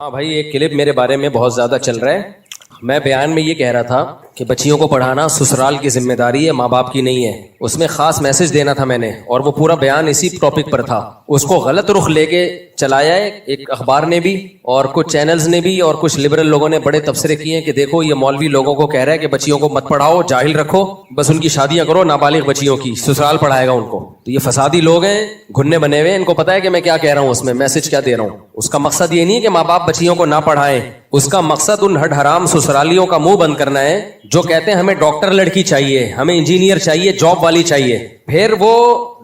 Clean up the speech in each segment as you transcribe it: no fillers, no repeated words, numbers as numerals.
ہاں بھائی، ایک کلپ میرے بارے میں بہت زیادہ چل رہا ہے. میں بیان میں یہ کہہ رہا تھا کہ بچیوں کو پڑھانا سسرال کی ذمہ داری ہے، ماں باپ کی نہیں ہے. اس میں خاص میسج دینا تھا میں نے، اور وہ پورا بیان اسی ٹاپک پر تھا. اس کو غلط رخ لے کے چلایا ہے ایک اخبار نے بھی، اور کچھ چینلز نے بھی، اور کچھ لبرل لوگوں نے بڑے تبصرے کیے کہ دیکھو یہ مولوی لوگوں کو کہہ رہا ہے کہ بچیوں کو مت پڑھاؤ، جاہل رکھو، بس ان کی شادیاں کرو نابالغ بچیوں کی، سسرال پڑھائے گا ان کو. تو یہ فسادی لوگ ہیں، گھننے بنے ہوئے ہیں، ان کو پتا ہے کہ میں کیا کہہ رہا ہوں، اس میں میسج کیا دے رہا ہوں. اس کا مقصد یہ نہیں ہے کہ ماں باپ بچیوں کو نہ پڑھائیں، اس کا مقصد ان ہڈ حرام سسرالیوں کا منہ بند کرنا ہے جو کہتے ہیں ہمیں ڈاکٹر لڑکی چاہیے، ہمیں انجینئر چاہیے، جاب والی چاہیے. پھر وہ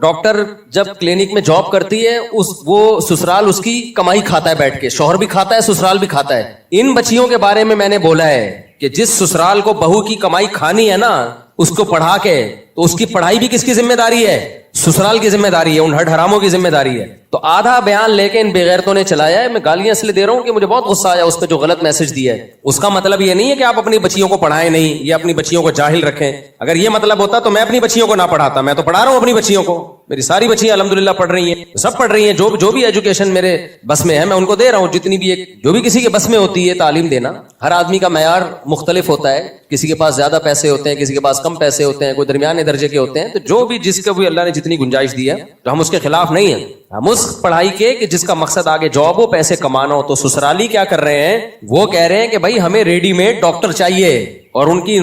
ڈاکٹر جب کلینک میں جاب کرتی ہے وہ سسرال اس کی کمائی کھاتا ہے بیٹھ کے، شوہر بھی کھاتا ہے، سسرال بھی کھاتا ہے. ان بچیوں کے بارے میں نے بولا ہے کہ جس سسرال کو بہو کی کمائی کھانی ہے نا، اس کو پڑھا کے، تو اس کی پڑھائی بھی کس کی ذمہ داری ہے؟ سسرال کی ذمہ داری ہے، ان ہڈ حراموں کی ذمہ داری ہے. تو آدھا بیان لے کے ان بےغیرتوں نے چلایا ہے. میں گالیاں اس لیے دے رہا ہوں کہ مجھے بہت غصہ آیا اس پہ جو غلط میسج دیا ہے. اس کا مطلب یہ نہیں ہے کہ آپ اپنی بچیوں کو پڑھائیں نہیں یا اپنی بچیوں کو جاہل رکھیں. اگر یہ مطلب ہوتا تو میں اپنی بچیوں کو نہ پڑھاتا. میں تو پڑھا رہا ہوں اپنی بچیوں کو، میری ساری بچیاں الحمدللہ پڑھ رہی ہیں، سب پڑھ رہی ہیں. جو بھی ایجوکیشن میرے بس میں ہے میں ان کو دے رہا ہوں، جتنی بھی جو بھی کسی کے بس میں ہوتی ہے تعلیم دینا. ہر آدمی کا معیار مختلف ہوتا ہے، کسی کے پاس زیادہ پیسے ہوتے ہیں، کسی کے پاس کم پیسے ہوتے ہیں، کوئی درمیانے درجے کے ہوتے ہیں. تو جو بھی جس کو بھی اللہ نے جتنی گنجائش دی ہے تو ہم اس کے خلاف نہیں ہیں. ہم اس پڑھائی کے کہ جس کا مقصد آگے جاب ہو، پیسے کمانا ہو. تو سسرالی کیا کر رہے ہیں؟ وہ کہہ رہے ہیں کہ بھائی ہمیں ریڈی میڈ ڈاکٹر چاہیے، اور ان کی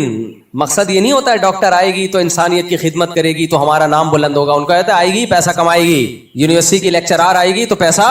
مقصد یہ نہیں ہوتا ہے ڈاکٹر آئے گی تو انسانیت کی خدمت کرے گی تو ہمارا نام بلند ہوگا. ان کا کہتا ہے آئے گی پیسہ کمائے گی، یونیورسٹی کی لیکچرار آئے گی تو پیسہ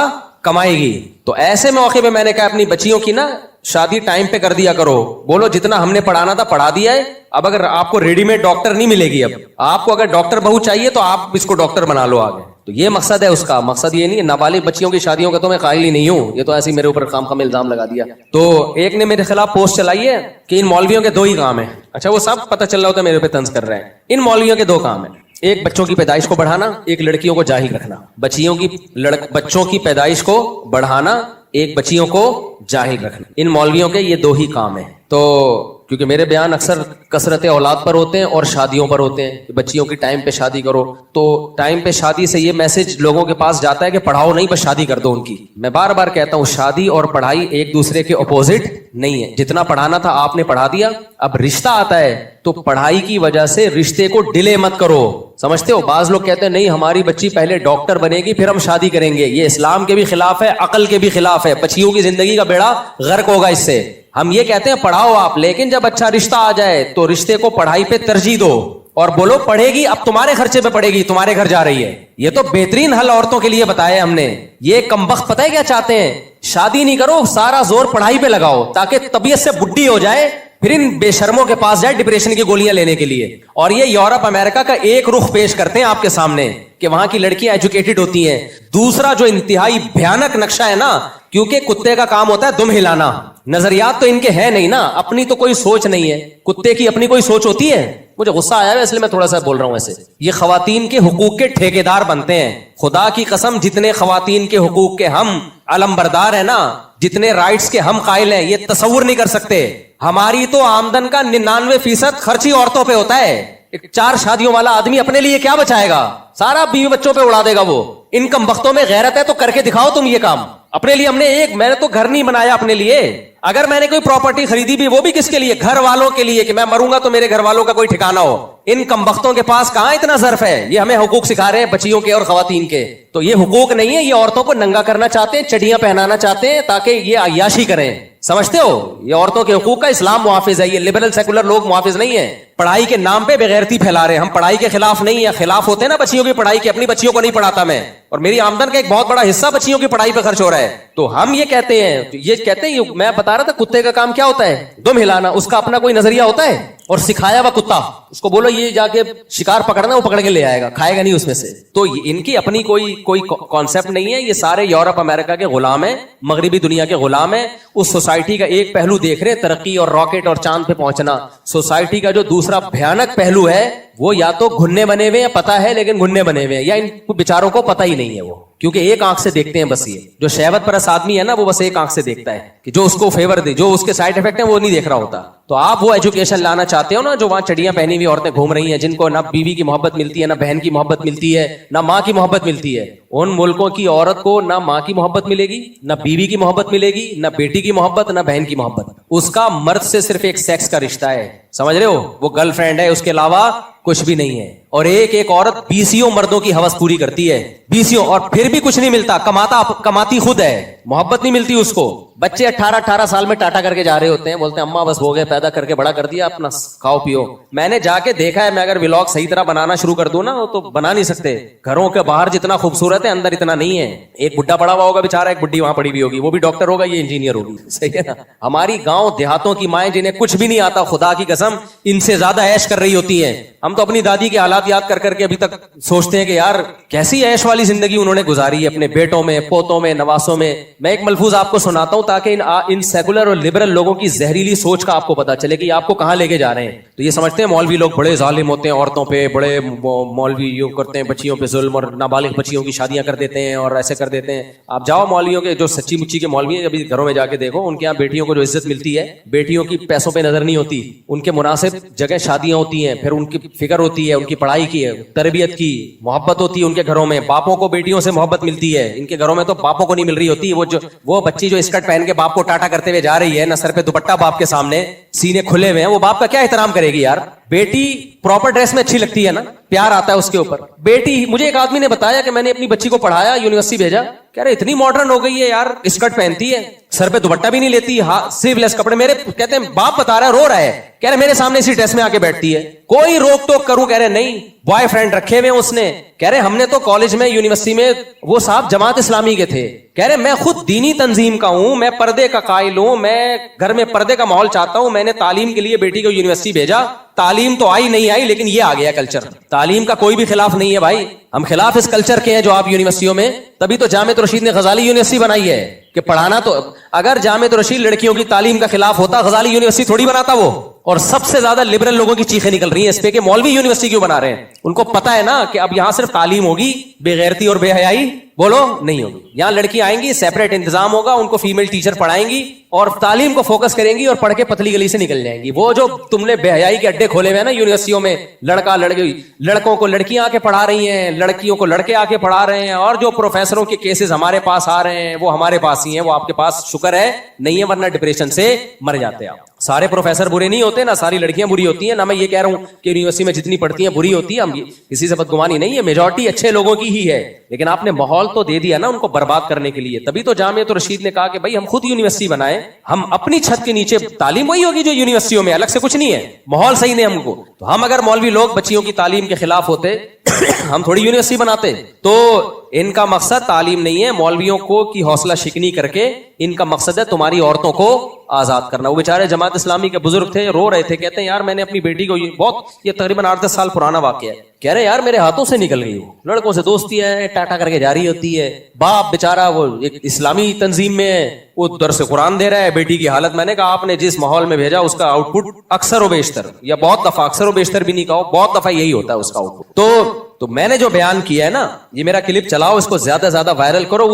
کمائے گی. تو ایسے موقع پہ میں نے کہا اپنی بچیوں کی نا شادی ٹائم پہ کر دیا کرو. بولو جتنا ہم نے پڑھانا تھا پڑھا دیا ہے. اب اگر آپ کو ریڈی میڈ ڈاکٹر نہیں ملے گی، اب آپ کو اگر ڈاکٹر بہو چاہیے تو آپ اس کو ڈاکٹر بنا لو آگے. تو یہ مقصد ہے اس کا. مقصد یہ نہیں ہے. نابالغ بچیوں کی شادیوں کا تو میں قائل ہی نہیں ہوں. یہ تو ایسے ہی میرے اوپر خام خام الزام لگا دیا. تو ایک نے میرے خلاف پوسٹ چلائی ہے کہ ان مولویوں کے دو ہی کام ہیں. اچھا وہ سب پتہ چل رہا ہوتا ہے میرے پہ طنز کر رہے ہیں. ان مولویوں کے دو کام ہیں، ایک بچوں کی پیدائش کو بڑھانا، ایک لڑکیوں کو جاہل رکھنا. بچوں کی پیدائش کو بڑھانا، ایک بچیوں کو جاہل رکھنا. ان مولویوں کے یہ دو ہی کام ہیں. تو کیونکہ میرے بیان اکثر کثرت اولاد پر ہوتے ہیں اور شادیوں پر ہوتے ہیں کہ بچیوں کی ٹائم پہ شادی کرو. تو ٹائم پہ شادی سے یہ میسج لوگوں کے پاس جاتا ہے کہ پڑھاؤ نہیں بس شادی کر دو ان کی. میں بار بار کہتا ہوں شادی اور پڑھائی ایک دوسرے کے اپوزٹ نہیں ہے. جتنا پڑھانا تھا آپ نے پڑھا دیا. اب رشتہ آتا ہے تو پڑھائی کی وجہ سے رشتے کو ڈیلے مت کرو. سمجھتے ہو؟ بعض لوگ کہتے ہیں نہیں ہماری بچی پہلے ڈاکٹر بنے گی پھر ہم شادی کریں گے. یہ اسلام کے بھی خلاف ہے، عقل کے بھی خلاف ہے. بچیوں کی زندگی کا بیڑا غرق ہوگا اس سے. ہم یہ کہتے ہیں پڑھاؤ آپ، لیکن جب اچھا رشتہ آ جائے تو رشتے کو پڑھائی پہ ترجیح دو اور بولو پڑھے گی اب تمہارے خرچے پہ پڑھے گی، تمہارے گھر جا رہی ہے. یہ تو بہترین حل عورتوں کے لیے بتایا ہم نے. یہ کمبخت پتہ ہے کیا چاہتے ہیں؟ شادی نہیں کرو، سارا زور پڑھائی پہ لگاؤ تاکہ طبیعت سے بڈھی ہو جائے، پھر ان بے شرموں کے پاس جائے ڈپریشن کی گولیاں لینے کے لیے. اور یہ یورپ امریکہ کا ایک رخ پیش کرتے ہیں آپ کے سامنے کہ وہاں کی لڑکیاں ایجوکیٹڈ ہوتی ہیں. دوسرا جو انتہائی بھیانک نقشہ ہے نا، کیونکہ کتے کا کام ہوتا ہے دم ہلانا. نظریات تو ان کے ہیں نہیں نا، اپنی تو کوئی سوچ نہیں ہے. کتے کی اپنی کوئی سوچ ہوتی ہے؟ مجھے غصہ آیا ہے اس لیے میں تھوڑا سا بول رہا ہوں. ایسے یہ خواتین کے حقوق کے ٹھیکیدار بنتے ہیں. خدا کی قسم جتنے خواتین کے حقوق کے ہم علم بردار ہیں نا، جتنے رائٹس کے ہم قائل ہیں، یہ تصور نہیں کر سکتے. ہماری تو آمدن کا 99% خرچ ہی عورتوں پہ ہوتا ہے. 4 شادیوں والا آدمی اپنے لیے کیا بچائے گا؟ سارا بیوی بچوں پہ اڑا دے گا. وہ ان کم بختوں میں غیرت ہے تو کر کے دکھاؤ تم یہ کام. اپنے لیے میں نے تو گھر نہیں بنایا اپنے لیے. اگر میں نے کوئی پراپرٹی خریدی بھی وہ بھی کس کے لیے؟ گھر والوں کے لیے، کہ میں مروں گا تو میرے گھر والوں کا کوئی ٹھکانہ ہو. ان کم بختوں کے پاس کہاں اتنا ظرف ہے. یہ ہمیں حقوق سکھا رہے ہیں بچیوں کے اور خواتین کے. تو یہ حقوق نہیں ہے، یہ عورتوں کو ننگا کرنا چاہتے ہیں، چڑیاں پہنانا چاہتے ہیں تاکہ یہ عیاشی کریں. سمجھتے ہو؟ یہ عورتوں کے حقوق کا اسلام محافظ ہے. یہ لبرل سیکولر لوگ محافظ نہیں ہیں. پڑھائی کے نام پہ بغیرتی پھیلا رہے ہیں. ہم پڑھائی کے خلاف نہیں ہیں. خلاف ہوتے ہیں نا بچیوں کی پڑھائی کے. اپنی بچیوں کو نہیں پڑھاتا میں، اور میری آمدن کا ایک بہت بڑا حصہ بچیوں کی پڑھائی پہ خرچ ہو رہا ہے. تو ہم یہ کہتے ہیں میں بتا رہا تھا کتے کا کام کیا ہوتا ہے؟ دم ہلانا. اس کا اپنا کوئی نظریہ ہوتا ہے اور سکھایا ہوا کتا. اس کو بولو یہ جا کے شکار پکڑنا، وہ پکڑ کے لے آئے گا، کھائے گا نہیں اس میں سے. تو ان کی اپنی کوئی کانسیپٹ نہیں ہے. یہ سارے یورپ امریکہ کے غلام ہیں، مغربی دنیا کے غلام ہیں. اس سوسائٹی کا ایک پہلو دیکھ رہے، ترقی اور راکٹ اور چاند پہ پہنچنا. سوسائٹی کا جو دوسرا بھیانک پہلو ہے وہ یا تو گھننے بنے ہوئے ہیں، پتہ ہے لیکن گھننے بنے ہوئے ہیں، یا ان بیچاروں کو پتہ ہی نہیں ہے وہ. क्योंकि एक आंख से देखते हैं बस, ये जो शहवत परस्त आदमी है ना वो बस एक आंख से देखता है कि जो उसको फेवर दे, जो उसके साइड इफेक्ट है वो नहीं देख रहा होता। तो आप वो एजुकेशन लाना चाहते हो ना, जो वहां चड़ियां पहनी हुई औरतें घूम रही हैं, जिनको ना बीवी की मोहब्बत मिलती है, ना बहन की मोहब्बत मिलती है, ना माँ की मोहब्बत मिलती है। उन मुल्कों की औरत को ना माँ की मोहब्बत मिलेगी, ना बीवी की मोहब्बत मिलेगी, ना बेटी की मोहब्बत, ना बहन की मोहब्बत। उसका मर्द से सिर्फ एक सेक्स का रिश्ता है, समझ रहे हो, वो गर्लफ्रेंड है, उसके अलावा कुछ भी नहीं है। और एक औरत 20 मर्दों की हवस पूरी करती है, 20, और फिर भी कुछ नहीं मिलता, कमाती खुद है, मोहब्बत नहीं मिलती उसको। बच्चे 18 साल में टाटा करके जा रहे होते हैं, बोलते हैं अम्मा बस हो गए, पैदा करके बड़ा कर दिया, अपना खाओ पियो। मैंने जाके देखा है, मैं अगर व्लॉग सही तरह बनाना शुरू कर दूं ना तो बना नहीं सकते। घरों के बाहर जितना खूबसूरत है अंदर इतना नहीं है। एक बुड्ढा पड़ा हुआ होगा बेचारा, एक बुड्ढी वहां पड़ी हुई होगी, वो भी डॉक्टर होगा, ये इंजीनियर होगी, सही है ना। हमारी गांव देहातों की माएं जिन्हें कुछ भी नहीं आता, खुदा की कसम इनसे ज्यादा ऐश कर रही होती है। हम तो अपनी दादी के हालात याद कर करके अभी तक सोचते हैं कि यार कैसी ऐश वाली जिंदगी उन्होंने गुजारी है अपने बेटों में, पोतों में, नवासों में। मैं एक मलफूज आपको सुनाता हूं ताकि इन सेकुलर और लिबरल लोगों की जहरीली सोच का आपको पता चले कि आपको कहां लेके जा रहे हैं। तो ये समझते हैं मौलवी लोग बड़े जालिम होते हैं औरतों पे, बड़े मौलवी यूं करते हैं बच्चियों पे जुल्म, और नाबालिग बच्चियों की शादियां कर देते हैं और ऐसे कर देते हैं। आप जाओ मौलवियों के, जो सच्ची मुच्ची के मौलवी हैं, अभी घरों में जाके देखो, उनके यहाँ बेटियों को जो इज्जत मिलती है, बेटियों की पैसों पे नजर नहीं होती, उनके मुनासिब जगह शादियां होती हैं, फिर उनकी फिक्र होती है, उनकी पढ़ाई की, तरबियत की, मोहब्बत होती है उनके घरों में। बापों को बेटियों से मोहब्बत मिलती है, इनके घरों में तो बापों को नहीं मिल रही होती। वो बच्ची जो स्कर्ट पहन के बाप को टाटा करते हुए जा रही है, ना सर पे दुपट्टा बाप के सामने, सीने खुले हुए हैं, वो बाप का क्या एहतराम करेगी यार। बेटी प्रॉपर ड्रेस में अच्छी लगती है ना, प्यार आता है उसके ऊपर। बेटी, मुझे एक आदमी ने बताया कि मैंने अपनी बच्ची को पढ़ाया, यूनिवर्सिटी भेजा, कह रहे इतनी मॉडर्न हो गई है यार, स्कर्ट पहनती है, सर पे दुपट्टा भी नहीं लेती, स्लीवलेस कपड़े। मेरे कहते हैं बाप बता रहा है, रो रहा है, कह रहे मेरे सामने इसी ड्रेस में आके बैठती है, कोई रोक टोक करूं, कह रहे नहीं, बॉयफ्रेंड रखे हुए उसने। कह रहे हमने तो कॉलेज में, यूनिवर्सिटी में, वो साहब जमात इस्लामी के थे, कह रहे मैं खुद दीनी तंजीम का हूं, मैं पर्दे का कायल हूं, मैं घर में पर्दे का माहौल चाहता हूं, मैंने तालीम के लिए बेटी को यूनिवर्सिटी भेजा, तालीम तो आई नहीं आई, लेकिन ये आ गया कल्चर। तालीम का कोई भी खिलाफ नहीं है भाई, हम खिलाफ इस कल्चर के हैं जो आप यूनिवर्सिटियों में, तभी तो जामिया रशीद ने गजाली यूनिवर्सिटी बनाई है कि पढ़ाना। तो अगर जामिया रशीद लड़कियों की तालीम का खिलाफ होता, गजाली यूनिवर्सिटी थोड़ी बनाता वो। और सबसे ज्यादा लिबरल लोगों की चीखें निकल रही हैं इस पे कि मौलवी यूनिवर्सिटी क्यों बना रहे हैं। उनको पता है ना कि अब यहां सिर्फ तालीम होगी, बेगैरती और बेहयाई बोलो नहीं होगी। यहां लड़की आएंगी, सेपरेट इंतजाम होगा, उनको फीमेल टीचर पढ़ाएंगी और तालीम को फोकस करेंगी और पढ़ के पतली गली से निकल जाएंगी। वो जो तुमने बेहयाई के अड्डे खोले हुए हैं ना यूनिवर्सिटियों में, लड़का लड़की, लड़कों को लड़कियां आके पढ़ा रही हैं, लड़कियों को लड़के आके पढ़ा रहे हैं, और जो प्रोफेसरों के केसेस हमारे पास आ रहे हैं वो हमारे पास ही हैं, वो आपके पास शुक्र है नहीं है, वरना डिप्रेशन से मर जाते आप। सारे प्रोफेसर बुरे नहीं होते ना, सारी लड़कियां बुरी होती हैं ना। मैं ये कह रहा हूं कि यूनिवर्सिटी में जितनी पढ़ती हैं बुरी होती है, हम किसी से बदगुमानी नहीं है, मेजॉरिटी अच्छे लोगों की ही है, लेकिन आपने माहौल तो दे दिया ना उनको बर्बाद करने के लिए। तभी तो जामिया रशीद ने कहा कि भाई हम खुद यूनिवर्सिटी बनाए, हम अपनी छत के नीचे, तालीम वही होगी जो यूनिवर्सिटियों में, अलग से कुछ नहीं है, माहौल सही नहीं हमको। तो हम अगर मौलवी लोग बच्चियों की तालीम के खिलाफ होते हम थोड़ी यूनिवर्सिटी बनाते। तो इनका मकसद तालीम नहीं है, मौलवियों को की हौसला शिकनी करके इनका मकसद है तुम्हारी औरतों को आजाद करना। वो बेचारे जमात इस्लामी के बुजुर्ग थे, रो रहे थे, कहते हैं यार मैंने अपनी बेटी को, बहुत, ये तकरीबन 8-10 साल पुराना वाकया है, कह रहे यार मेरे हाथों से निकल गई, वो लड़कों से दोस्ती है, टाटा करके जारी होती है, बाप बेचारा वो एक इस्लामी तंजीम में है, वो दर्स कुरान दे रहा है, बेटी की हालत, मैंने कहा आपने जिस माहौल में भेजा उसका आउटपुट अक्सर व बेशतर, या बहुत दफा, अक्सर व बेशतर भी नहीं कहो, बहुत दफा यही होता है उसका आउटपुट। तो मैंने जो बयान किया है ना, ये मेरा क्लिप चलाओ, इसको ज्यादा ज्यादा वायरल करो,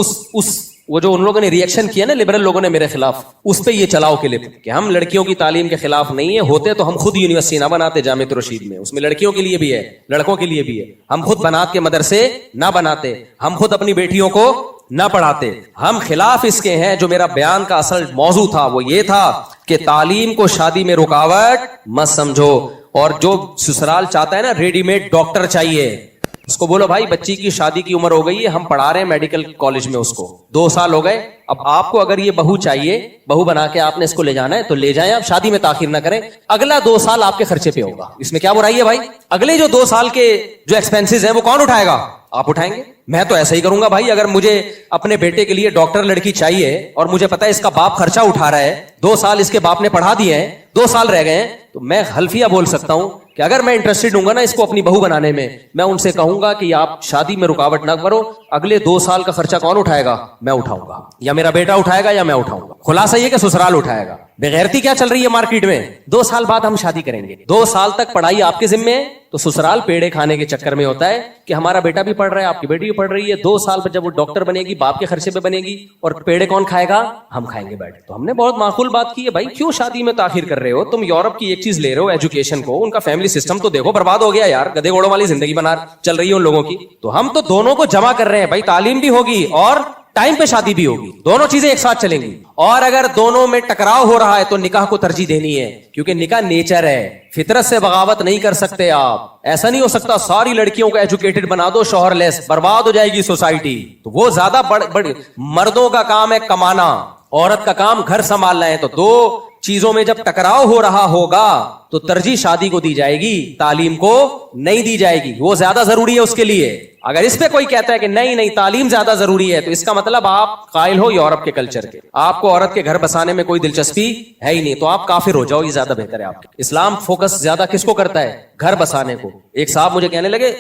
वो जो उन लोगों ने रिएक्शन किया ना लिबरल लोगों ने मेरे खिलाफ, उस पे ये चलाओ क्लिप कि हम लड़कियों की तालीम के खिलाफ नहीं है, होते तो हम खुद यूनिवर्सिटी ना बनाते जामिया रशीद में, उसमें लड़कियों के लिए भी है, लड़कों के लिए भी है, हम खुद बनात के मदरसे ना बनाते, हम खुद अपनी बेटियों को ना पढ़ाते। हम खिलाफ इसके हैं। जो मेरा बयान का असल मौजू था वो ये था कि तालीम को शादी में रुकावट मत समझो, और जो ससुराल चाहता है ना रेडीमेड डॉक्टर चाहिए, उसको बोलो भाई बच्ची की शादी की उम्र हो गई है, हम पढ़ा रहे हैं मेडिकल कॉलेज में उसको, 2 साल हो गए, अब आपको अगर ये बहू चाहिए, बहू बना के आपने इसको ले जाना है तो ले जाएं आप, शादी में ताखिर ना करें, अगला 2 साल आपके खर्चे पे होगा, इसमें क्या बुराई है भाई। अगले जो 2 साल के जो एक्सपेंसेस हैं वो कौन उठाएगा? आप उठाएंगे। मैं तो ऐसा ही करूंगा भाई, अगर मुझे अपने बेटे के लिए डॉक्टर लड़की चाहिए और मुझे पता है इसका बाप खर्चा उठा रहा है, 2 साल इसके बाप ने पढ़ा दिए हैं, 2 साल रह गए हैं, तो मैं हल्फिया बोल सकता हूं कि अगर मैं इंटरेस्टेड हूंगा ना इसको अपनी बहू बनाने में, मैं उनसे कहूंगा कि आप शादी में रुकावट ना करो, अगले 2 साल का खर्चा कौन उठाएगा? मैं उठाऊंगा, या मेरा बेटा उठाएगा या मैं उठाऊंगा। खुलासा ये कि ससुराल उठाएगा। बेगैरती क्या चल रही है मार्केट में, 2 साल बाद हम शादी करेंगे, 2 साल तक पढ़ाई आपके जिम्मे है, तो ससुराल पेड़े खाने के चक्कर में होता है कि हमारा बेटा भी पढ़ रहा है, आपकी बेटी भी पढ़ रही है, 2 साल पर जब वो डॉक्टर बनेगी बाप के खर्चे पे बनेगी, और पेड़े कौन खाएगा? हम खाएंगे बैठ। तो हमने बहुत माकूल बात की है, भाई क्यों शादी में ताखिर कर रहे हो? तुम यूरोप की एक चीज ले रहे हो, एजुकेशन को, उनका फैमिली सिस्टम तो देखो, बर्बाद हो गया यार, गधे घोड़ों वाली जिंदगी बना चल रही है उन लोगों की। तो हम तो दोनों को जमा कर रहे हैं भाई, तालीम भी होगी और टाइम पे शादी भी होगी, दोनों चीजें एक साथ चलेंगी। और अगर दोनों में टकराव हो रहा है तो निकाह को तरजीह देनी है, क्योंकि निकाह नेचर है, फितरत से बगावत नहीं कर सकते आप। ऐसा नहीं हो सकता सारी लड़कियों को एजुकेटेड बना दो, शोहरलेस, बर्बाद हो जाएगी सोसाइटी। तो वो ज्यादा बड़ मर्दों का काम है कमाना, औरत का काम घर संभालना है। तो दो चीजों में जब टकराव हो रहा होगा तो तरजीह शादी को दी जाएगी, तालीम को नहीं दी जाएगी, वो ज्यादा जरूरी है उसके लिए। अगर इस पे कोई कहता है कि नहीं नहीं तालीम ज्यादा जरूरी है, तो इसका मतलब आप कायल हो यूरोप के कल्चर के, आपको औरत के घर बसाने में कोई दिलचस्पी है ही नहीं, तो आप काफिर हो जाओ, ये ज्यादा बेहतर है आपके। इस्लाम फोकस ज्यादा किसको करता है? घर बसाने को। एक साहब मुझे कहने लगे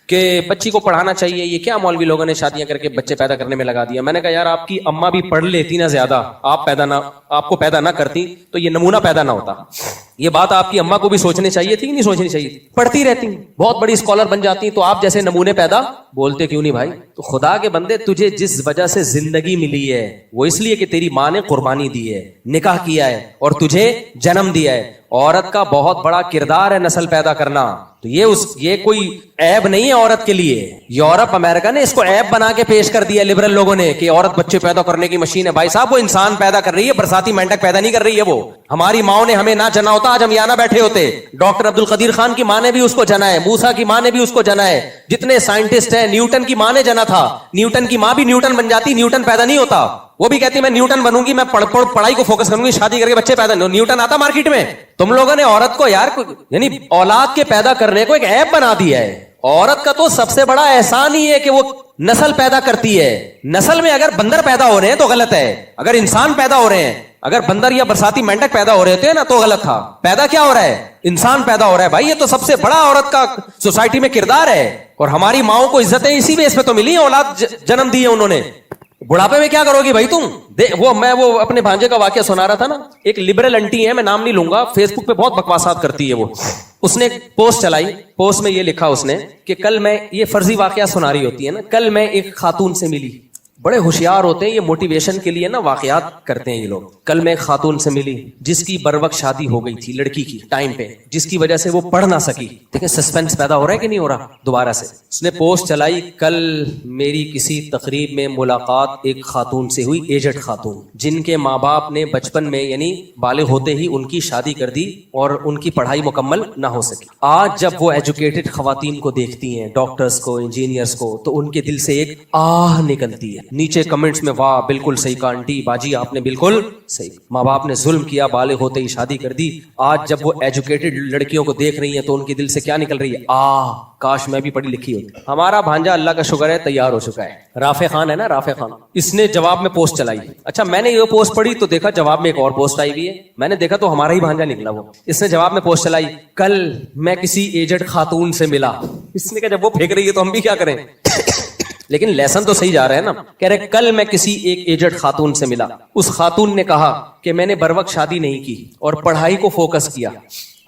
कि बच्ची को पढ़ाना चाहिए, ये क्या मौलवी लोगों ने शादियां करके बच्चे पैदा करने में लगा दिया। मैंने कहा यार आपकी अम्मा भी पढ़ लेती ना ज्यादा, आपको पैदा ना करती तो ये नमूना पैदा ना होता। ये बात आपकी अम्मा को भी सोचनी चाहिए थी, नहीं सोचनी चाहिए थी? पढ़ती रहती, बहुत बड़ी स्कॉलर बन जाती, तो आप जैसे नमूने पैदा बोलते क्यों नहीं भाई? तो खुदा के बंदे, तुझे जिस वजह से जिंदगी मिली है वो इसलिए कि तेरी माँ ने कुर्बानी दी है, निकाह किया है और तुझे जन्म दिया है। औरत का बहुत बड़ा किरदार है नस्ल पैदा करना, तो ये कोई ऐब नहीं है औरत के लिए। यूरोप अमेरिका ने इसको ऐब बना के पेश कर दिया लिबरल लोगों ने कि औरत बच्चे पैदा करने की मशीन है। भाई साहब वो इंसान पैदा कर रही है, बरसाती मेंढक पैदा नहीं कर रही है। वो हमारी माओ ने हमें ना जना होता, आज हम यहाँ ना बैठे होते। डॉक्टर अब्दुल कदीर खान की माँ ने भी उसको जना है, मूसा की माँ ने भी उसको जना है, जितने साइंटिस्ट हैं, न्यूटन की माँ ने जना था, न्यूटन की माँ भी न्यूटन बन जाती, न्यूटन पैदा नहीं होता। वो भी कहती मैं न्यूटन बनूंगी, मैं पढ़ाई को फोकस करूंगी, शादी करके बच्चे पैदा नहीं। न्यूटन आता मार्केट में। तुम लोगों ने औरत को यार यानी औलाद के पैदा करने को एक ऐप बना दिया है। औरत का तो सबसे बड़ा एहसान ही है कि वो नस्ल पैदा करती है। नस्ल में अगर बंदर पैदा हो रहे हैं तो गलत है, अगर इंसान पैदा हो रहे हैं, अगर बंदर या बरसाती मेंढक पैदा हो रहे होते हैं ना तो गलत था। पैदा क्या हो रहा है? इंसान पैदा हो रहा है। भाई ये तो सबसे बड़ा औरत का सोसाइटी में किरदार है। और हमारी माओ को इज्जतें इसी बेस पे तो मिली है, औलाद जन्म दी है उन्होंने। बुढ़ापे में क्या करोगी भाई तुम? मैं वो अपने भांजे का वाकया सुना रहा था ना। एक लिबरल आंटी है, मैं नाम नहीं लूंगा, फेसबुक पे बहुत बकवासात करती है वो। उसने एक पोस्ट चलाई, पोस्ट में ये लिखा उसने कि कल मैं, ये फर्जी वाकया सुना रही होती है ना, कल मैं एक खातून से मिली। बड़े होशियार होते हैं ये, मोटिवेशन के लिए ना वाकयात करते हैं ये लोग। कल मैं एक खातून से मिली जिसकी बरवक्त शादी हो गई थी, लड़की की टाइम पे, जिसकी वजह से वो पढ़ ना सकी। देखिए सस्पेंस पैदा हो रहा है कि नहीं हो रहा दोबारा से। उसने पोस्ट चलाई, कल मेरी किसी तकरीब में मुलाकात एक खातून से हुई, एजेड खातून, जिनके माँ बाप ने बचपन में यानी बालिग होते ही उनकी शादी कर दी और उनकी पढ़ाई मुकम्मल ना हो सकी। आज जब वो एजुकेटेड खवातीन को देखती हैं, डॉक्टर्स को, इंजीनियर्स को, तो उनके दिल से एक आह निकलती है। नीचे कमेंट्स में वाह बिल्कुल सही कहा आंटी, बाजी आपने बिल्कुल सही, माँ बाप ने जुल्म किया, बालिग होते ही शादी कर दी। आज जब वो एजुकेटेड लड़कियों को देख रही हैं तो उनके दिल से क्या निकल रही है? काश मैं भी पढ़ी लिखी होती। हमारा भांजा अल्लाह का शुक्र है तैयार हो चुका है, राफे खान है ना, राफे खान। इसने जवाब में पोस्ट चलाई। अच्छा मैंने ये पोस्ट पढ़ी तो देखा जवाब में एक और पोस्ट आई हुई है, मैंने देखा तो हमारा ही भांजा निकला वो। इसने जवाब में पोस्ट चलाई, कल मैं किसी एजेड खातून से मिला। इसने कहा जब वो फेंक रही है तो हम भी क्या करें? लेकिन लेसन तो सही जा रहा है ना। कह रहे कल मैं किसी एक एजेड खातून से मिला, उस खातून ने कहा कि मैंने बरवक्त शादी नहीं की और पढ़ाई को फोकस किया।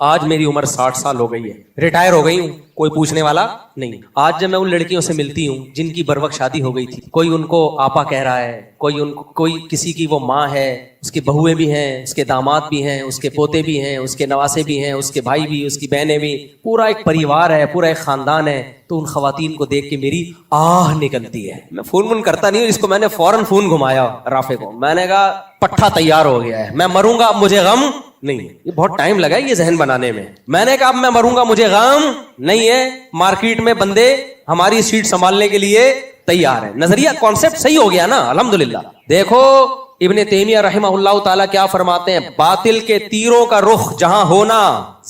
आज मेरी उम्र 60 साल हो गई है, रिटायर हो गई हूँ, कोई पूछने वाला नहीं। आज जब मैं उन लड़कियों से मिलती हूँ जिनकी बरवक्त शादी हो गई थी, कोई उनको आपा कह रहा है, कोई किसी की वो माँ है, उसकी बहुएं भी हैं, उसके दामाद भी हैं, उसके पोते भी हैं, उसके नवासे भी हैं, उसके भाई भी, उसकी बहनें भी, पूरा एक परिवार है, पूरा एक खानदान है। तो उन खवातीन को देख के मेरी आह निकलती है। मैं फोन करता नहीं हूँ, इसको मैंने फौरन फोन घुमाया राफे को, मैंने कहा पट्ठा तैयार हो गया है, मैं मरूंगा अब मुझे गम नहीं है। ये बहुत टाइम लगा ये जहन बनाने में। मैंने कहा अब मैं मरूंगा मुझे गम नहीं है। मार्केट में बंदे हमारी सीट संभालने के लिए तैयार है। नजरिया कॉन्सेप्ट सही हो गया ना, अल्हम्दुलिल्लाह। देखो इब्ने तैमिया रहमहुल्लाह ताला क्या फरमाते हैं, बातिल के तीरों का रुख जहां होना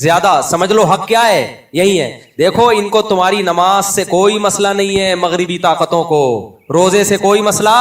ज्यादा, समझ लो हक क्या है, यही है। देखो इनको तुम्हारी नमाज से कोई मसला नहीं है, मगरिबी ताकतों को रोजे से कोई मसला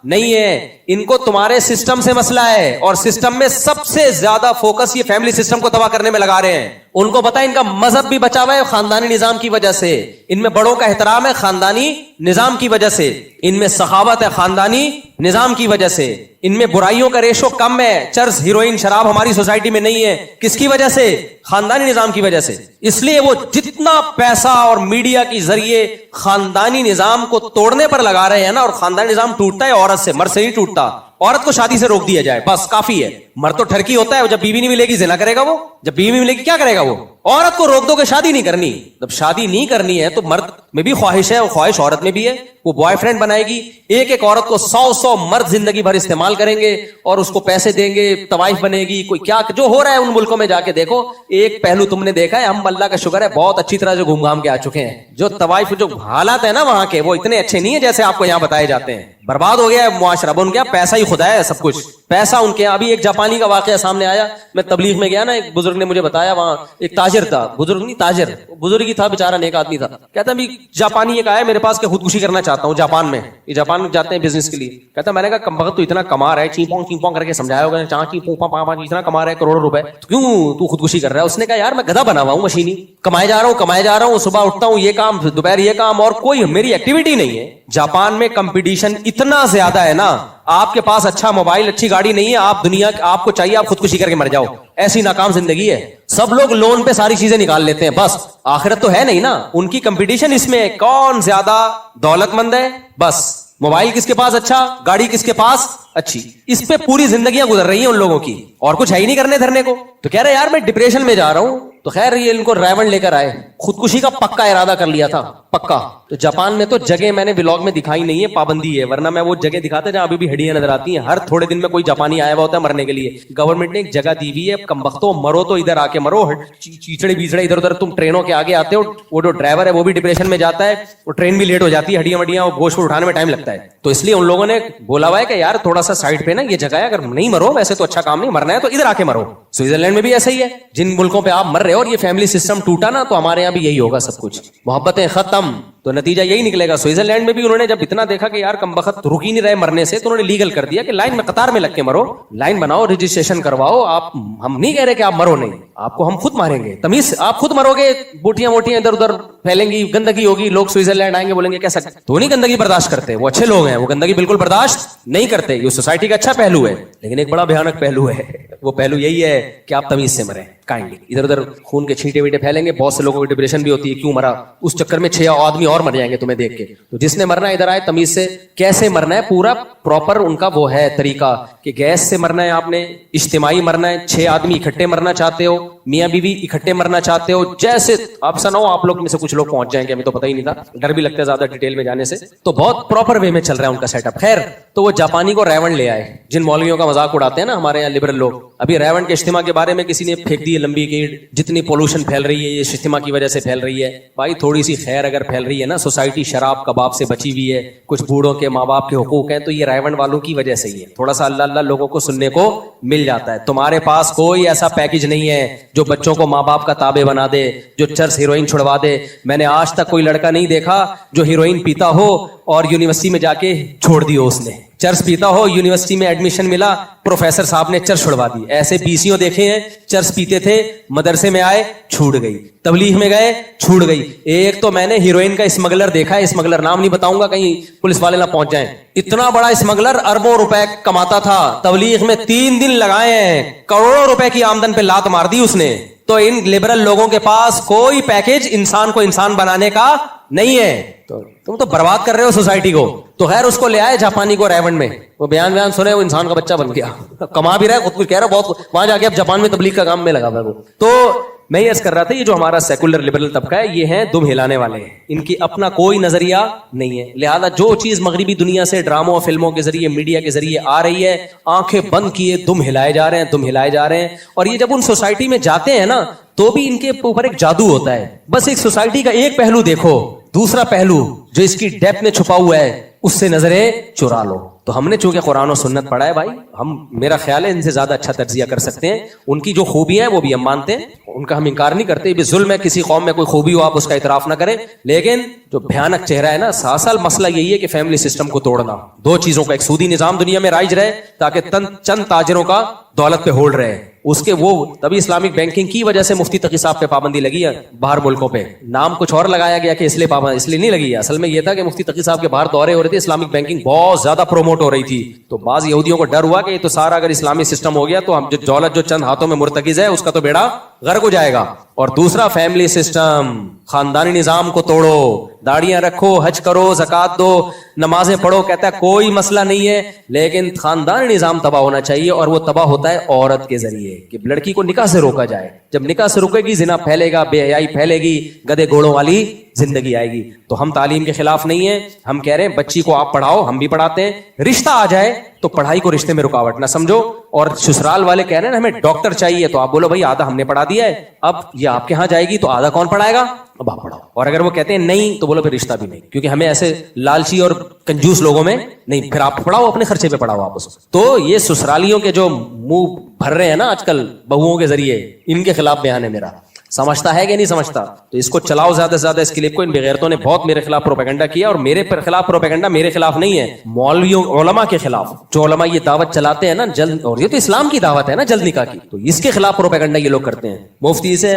नहीं है, इनको तुम्हारे सिस्टम से मसला है। और सिस्टम में सबसे ज्यादा फोकस ये फैमिली सिस्टम को तबाह करने में लगा रहे हैं। उनको पता है इनका मजहब भी बचा हुआ है खानदानी निजाम की वजह से, इनमें बड़ों का एहतराम है खानदानी निजाम की वजह से, इनमें सखावत है खानदानी निजाम की वजह से, इनमें बुराइयों का रेशो कम है, चर्स, हीरोइन, शराब हमारी सोसाइटी में नहीं है। किसकी वजह से? खानदानी निजाम की वजह से। इसलिए वो जितना पैसा और मीडिया के जरिए खानदानी निजाम को तोड़ने पर लगा रहे हैं ना, और खानदानी निजाम टूटता है औरत से, मर्द से नहीं टूटता। औरत को शादी से रोक दिया जाए बस काफी है। मर्द तो ठरकी होता है, जब बीवी नहीं मिलेगी जिना करेगा वो, जब बीवी मिलेगी क्या करेगा वो। औरत को रोक दो कि शादी नहीं करनी, जब शादी नहीं करनी है तो मर्द में भी ख्वाहिश है और ख्वाहिश औरत में भी है, वो बॉयफ्रेंड बनाएगी। एक एक औरत को 100 मर्द जिंदगी भर इस्तेमाल करेंगे और उसको पैसे देंगे, तवाइफ बनेगी, कोई क्या जो हो रहा है उन मुल्कों में जाके देखो। एक पहलू तुमने देखा है, हम अल्लाह का शुक्र है बहुत अच्छी तरह से घूम घाम के आ चुके हैं। जो तवाइफ जो हालात है ना वहां के, वो इतने अच्छे नहीं है जैसे आपको यहाँ बताए जाते हैं। बर्बाद हो गया है मुआशरा, उनके यहाँ पैसा ही खुदा है, सब कुछ पैसा उनके यहाँ। अभी एक जापानी का वाकया सामने आया, मैं तबलीग में गया ना, एक बुजुर्ग ने मुझे बताया, वहां एक ताजिर था, बुजुर्ग नहीं ताजिर, बुजुर्ग ही था बेचारा, नेक आदमी था। कहता अभी जापानी एक आया मेरे पास कि खुदकुशी करना चाहता हूँ जापान में। ये जापान में जाते हैं बिजनेस के लिए। कहता मैंने कहा कमबख्त तू इतना कमा रहा है, चीपोंग करके समझाया होगा, चाची पूपा इतना कमा रहा है करोड़ों रुपए, तो क्यों तू खुदकुशी कर रहा है। उसने कहा यार मैं गधा बना हुआ हूँ, मशीनी कमाए जा रहा हूँ, सुबह उठता हूँ ये काम, दोपहर ये काम, और कोई मेरी एक्टिविटी नहीं है। जापान में कंपटीशन इतना ज्यादा है ना, आपके पास अच्छा मोबाइल अच्छी गाड़ी नहीं है, आप दुनिया आपको चाहिए आप खुदकुशी करके मर जाओ, ऐसी नाकाम जिंदगी है। सब लोग लोन पे सारी चीजें निकाल लेते हैं, बस आखिरत तो है नहीं ना। उनकी कंपटीशन इसमें है कौन ज्यादा दौलतमंद है, बस मोबाइल किसके पास अच्छा, गाड़ी किसके पास अच्छी, इस पे पूरी जिंदगियां गुजर रही हैं उन लोगों की, और कुछ है ही नहीं करने धरने को। तो कह रहे यार मैं डिप्रेशन में जा रहा हूं, तो खैर ये इनको रावण लेकर आए, खुदकुशी का पक्का इरादा कर लिया था, पक्का। तो जापान में तो जगह मैंने व्लॉग में दिखाई नहीं है, पाबंदी है, वरना मैं वो जगह दिखाता जहां अभी भी हड्डियां नजर आती हैं। हर थोड़े दिन में कोई जापानी आया हुआ होता है मरने के लिए। गवर्नमेंट ने एक जगह दी हुई है, कमबख्तो मरो तो इधर आके मरो, चीचड़े बीचड़े इधर उधर तुम ट्रेनों के आगे आते हो, वो जो ड्राइवर है वो भी डिप्रेशन में जाता है, वो ट्रेन भी लेट हो जाती है, हड्डियां वड्डियां गोश्त उठाने में टाइम लगता है। तो इसलिए उन लोगों ने बोला हुआ है कि यार थोड़ा सा साइड पे ना ये जगह है, अगर नहीं मरो वैसे तो अच्छा काम नहीं, मरना है तो इधर आके मरो। स्विट्जरलैंड में भी ऐसा ही है, जिन मुल्कों पे आप मर रहे हो और ये फैमिली सिस्टम टूटा ना, तो हमारे यहाँ भी यही होगा सब कुछ, मोहब्बतें खत्म, तो नतीजा यही निकलेगा। स्विट्जरलैंड में भी उन्होंने जब इतना देखा कि यार कमबख्त रुक ही नहीं रहे मरने से, तो उन्होंने लीगल कर दिया कि लाइन में कतार में लग के मरो, लाइन बनाओ, रजिस्ट्रेशन करवाओ। आप हम नहीं कह रहे कि आप मरो नहीं, आपको हम खुद मारेंगे, तमीज आप खुद मरोगे, बोटियां वोटियां इधर उधर फैलेंगी, गंदगी होगी, लोग स्विट्जरलैंड आएंगे बोलेंगे कैसा, तो नहीं गंदगी बर्दाश्त करते, वो अच्छे लोग हैं, वो गंदगी बिल्कुल बर्दाश्त नहीं करते। ये सोसाइटी का अच्छा पहलू है, लेकिन एक बड़ा भयानक पहलू है, वो पहलू यही है कि आप तमीज से मरे, काइंडली। इधर उधर खून के छींटे वीटे फैलेंगे, बहुत से लोगों को डिप्रेशन भी होती है, क्यों मरा, उस चक्कर में 6 आदमी और मर जाएंगे तुम्हें देख के। तो जिसने मरना है इधर आए, तमीज से कैसे मरना है, पूरा प्रॉपर उनका वो है तरीका कि गैस से मरना है आपने, इज्तिमाई मरना है, 6 आदमी इकट्ठे मरना चाहते हो, मियां बीवी इकट्ठे मरना चाहते हो, जैसे आप सुनो, आप लोग में से कुछ लोग पहुंच जाएंगे, हमें तो पता ही नहीं था, डर भी लगता है ज्यादा डिटेल में जाने से, तो बहुत प्रॉपर वे में चल रहा है उनका सेटअप। खैर, तो वो जापानी को रावण ले आए, जिन मौलवियों का मजाक उड़ाते हैं ना हमारे यहाँ लिबरल लोग। अभी रावण के इज्तिमा के बारे में किसी ने फेंक दी है लंबी की, जितनी पोल्यूशन फैल रही है ये इज्तिमा की वजह से फैल रही है। भाई थोड़ी सी खैर अगर फैल रही है ना, सोसाइटी शराब कबाब से बची हुई है, कुछ बूढ़ों के माँ बाप के हुकूक हैं, तो ये रावण वालों की वजह से ही है। थोड़ा सा अल्लाह अल्लाह लोगों को सुनने को मिल जाता है। तुम्हारे पास कोई ऐसा पैकेज नहीं है जो बच्चों को माँ बाप का ताबे बना दे, जो चर्स हीरोइन छुड़वा दे। मैंने आज तक कोई लड़का नहीं देखा जो हीरोइन पीता हो और यूनिवर्सिटी में जाके छोड़ दी हो उसने। चर्स पीता हो, यूनिवर्सिटी में एडमिशन मिला, प्रोफेसर साहब ने चर्स छुड़वा दी। ऐसे बीसियों देखे हैं, चर्स पीते थे, मदरसे में आए छूट गई, तबलीग में गए छूट गई। एक तो मैंने हीरोइन का स्मगलर देखा है, स्मगलर नाम नहीं बताऊंगा कहीं पुलिस वाले ना पहुंच जाएं। इतना बड़ा स्मगलर अरबों रुपए कमाता था, तबलीग में 3 दिन लगाए हैं, करोड़ों रुपए की आमदन पे लात मार दी उसने। तो इन लिबरल लोगों के पास कोई पैकेज इंसान को इंसान बनाने का नहीं है, तो तुम तो बर्बाद कर रहे हो सोसाइटी को। तो खैर उसको ले आए जापानी को रावण में, वो बयान सुने, वो इंसान का बच्चा बन गया, कमा भी रहा है, खुद कुछ कह रहा है, बहुत वहां जाके अब जापान में तबलीग का काम में लगा हुआ वो। तो मैं ये कर रहा था, ये जो हमारा सेकुलर लिबरल तबका है, ये है दुम हिलाने वाले, इनकी अपना कोई नजरिया नहीं है। लिहाजा जो चीज मगरिबी दुनिया से ड्रामों और फिल्मों के जरिए, मीडिया के जरिए आ रही है, आंखें बंद किए दुम हिलाए जा रहे हैं, दुम हिलाए जा रहे हैं। और ये जब उन सोसाइटी में जाते हैं ना, तो भी इनके ऊपर एक जादू होता है। बस एक सोसाइटी का एक पहलू देखो, दूसरा पहलू जो इसकी डेप्थ में छुपा हुआ है उससे नजरें चुरा लो। तो हमने चूंकि कुरान और सुन्नत पढ़ा है भाई, हम मेरा ख्याल है इनसे ज्यादा अच्छा तज्जिया कर सकते हैं। उनकी जो खूबियां हैं वो भी हम मानते हैं, उनका हम इनकार नहीं करते। भी जुल्म है किसी कौम में कोई खूबी हो आप उसका इतराफ ना करें, लेकिन जो भयानक चेहरा है ना, साल मसला यही है कि फैमिली सिस्टम को तोड़ना। 2 चीजों का, एक सूदी निजाम दुनिया में राइज रहे ताकि चंद ताजिरों का दौलत पे होल्ड रहे, उसके वो तभी इस्लामिक बैंकिंग की वजह से मुफ्ती तकी साहब पे पाबंदी लगी है बाहर मुल्कों पे। नाम कुछ और लगाया गया कि इसलिए पाबंदी, इसलिए नहीं लगी है। असल में यह था कि मुफ्ती तकी साहब के बाहर दौरे हो रहे थे, इस्लामिक बैंकिंग बहुत ज्यादा प्रोमोट हो रही थी। तो बाज यहूदियों को डर हुआ कि ये तो सारा अगर इस्लामी सिस्टम हो गया तो हम जो दौलत जो चंद हाथों में मुर्तकिज है उसका तो बेड़ा غرق ہو جائے گا. اور دوسرا فیملی سسٹم, خاندانی نظام کو توڑو, داڑیاں رکھو, حج کرو, زکات دو, نمازیں پڑھو, کہتا ہے کوئی مسئلہ نہیں ہے, لیکن خاندانی نظام تباہ ہونا چاہیے, اور وہ تباہ ہوتا ہے عورت کے ذریعے, کہ لڑکی کو نکاح سے روکا جائے. جب نکاح سے رکے گی زنا پھیلے گا, بے حیائی پھیلے گی, گدے گھوڑوں والی زندگی آئے گی. تو ہم تعلیم کے خلاف نہیں ہیں, ہم کہہ رہے ہیں بچی کو آپ پڑھاؤ, ہم بھی پڑھاتے ہیں. رشتہ آ جائے تو پڑھائی کو رشتے میں رکاوٹ نہ سمجھو. اور سسرال والے کہہ رہے ہیں نا ہمیں ڈاکٹر چاہیے, تو آپ بولو بھائی آدھا ہم نے پڑھا دیا ہے, اب یہ آپ کے ہاں جائے گی تو آدھا کون پڑھائے گا, اب آپ پڑھاؤ. اور اگر وہ کہتے ہیں نہیں تو بولو پھر رشتہ بھی نہیں, کیونکہ ہمیں ایسے لالچی اور کنجوس لوگوں میں نہیں, پھر آپ پڑھاؤ اپنے خرچے پہ پڑھاؤ آپ اس. تو یہ سسرالیوں کے جو منہ بھر رہے ہیں نا آج کل بہوؤں کے ذریعے, ان کے خلاف بیان ہے میرا. سمجھتا ہے کہ نہیں سمجھتا, تو اس کو چلاؤ زیادہ سے زیادہ. اس کلپ کو ان بغیرتوں نے بہت میرے خلاف پروپیگنڈا کیا, اور میرے پر خلاف پروپیگنڈا میرے خلاف نہیں ہے, مولویوں علماء کے خلاف. جو علماء یہ دعوت چلاتے ہیں نا جلد, اور یہ تو اسلام کی دعوت ہے نا جلد نکاح کی, تو اس کے خلاف پروپیگنڈا یہ لوگ کرتے ہیں. مفتی سے